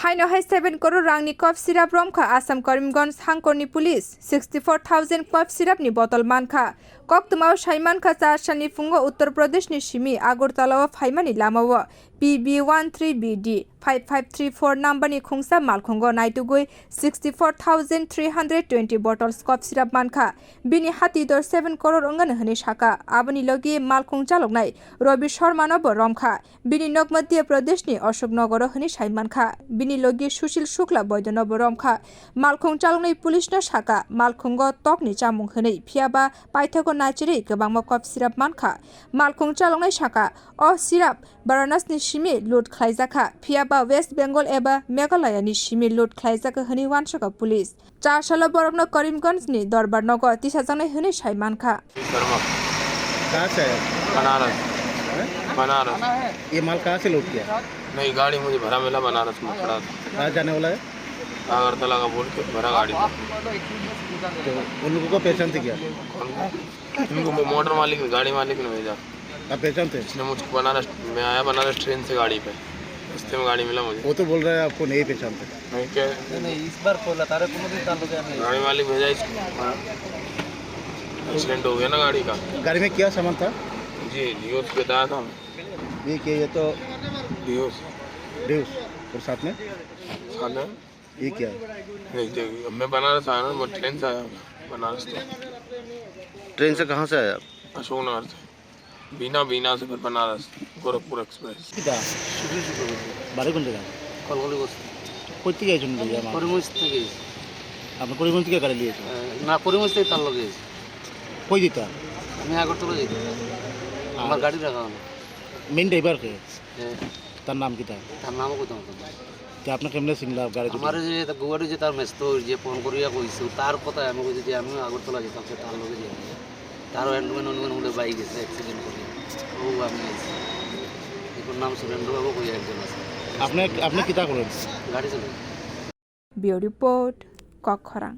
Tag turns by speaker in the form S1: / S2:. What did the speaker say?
S1: Haino hai 7 crore rangni coft syrup romkha Assam Karimganja hangkhor police 64,000 coft syrup ni bottle mankha koktumao saimakha chasani fungo Uttar Pradesh ni simi Agartala phaimani lamao PB13BD 5534 number ni khungsa malkhungo naitugui 64,320 bottles cough syrup mankha Bini hati dor 7 crore ungan hani shaka Aboni logi malkhung chaloknai Ravi Sharma no romkha Bini nok Madhya Pradesh ni Ashoknagar hani saimakha Bini logi Sushil Sukla Vaidya no romkha malkhung chaloknai police no shaka malkhungo tok ni chamung hani phiaba paithago nachiri gobangma cough syrup mankha malkhung chaloknai shaka o syrup Baranas ni simi loot khlaijaka phiaba West Bengal eba Meghalaya ni simi loot khlaijaka hani wansaka police Chasalo borokno Karimganj ni Darbar Nagar tisajangnai hani saimakha
S2: कहाँ से आया?
S3: बनारस बनारस
S2: ये माल कहाँ से लूट किया?
S3: नहीं गाड़ी मुझे भरा मिला बनारस में खड़ा था
S2: कहाँ जाने वाला है?
S3: अगरतला का बोल के भरा गाड़ी था
S2: तो उन लोगों को पहचानते क्या?
S3: उनको मोटर मालिक ने गाड़ी मालिक ने भेजा
S2: आप पहचानते?
S3: इसने मुझको बनारस मैं आया बनारस ट्रेन से गाड़ी पे रास्ते में गाड़ी मिला मुझे
S2: वो तो बोल रहा है आपको नहीं पहचानते।
S3: नहीं क्या
S4: नहीं इस बार बोला तारे को मुझे तालो गया नहीं
S3: गाड़ी मालिक भेजा इसको एक्सीडेंट हो गया ना गाड़ी का।
S2: गाड़ी में क्या सामान था?
S3: जी डियोस बताया था
S2: ये क्या ये तो
S3: डियोस
S2: ड्यूस और साथ में
S3: खाना
S2: ये क्या है?
S3: नहीं मैं बनारस आया ना मैं ट्रेन से आया बनारस तो
S2: ट्रेन से कहाँ से आया?
S3: अशोकनगर से बीना से फिर बनारस गोरखपुर एक्सप्रेस
S2: बारे कौन जगह?
S4: কলকলি বস
S2: कोई गए चुन लिया माल
S4: পরিমশ থেকে
S2: आपने करीबन क्या कर लिए थे?
S4: না পরিমশ থেকে তার লগে
S2: कोई जीता
S4: আমি আগরতলা যাই আমার গাড়ি রাখা হলো
S2: मेन ड्राइवर के
S4: হ্যাঁ
S2: तार नाम किता
S4: তার নামও কত মত
S2: क्या आपने केमने सिमला गाड़ी
S4: আমার যে গুয়াড়ি যে তার মেস্তো যে ফোন করিয়া কইছে তার কথা আমি কইছি যে আমি আগরতলা যেতাম সে তার লগে যাই তারও হ্যান্ডম্যান উড়ে বাইক গেছে অ্যাক্সিডেন্ট করে ও আমি আইছি এর নাম সুরেন্দ্র বাবু কইয়া একজন আছে
S2: आपने किता करें?
S4: গাড়ি চলে
S1: Bio report Kokkhorang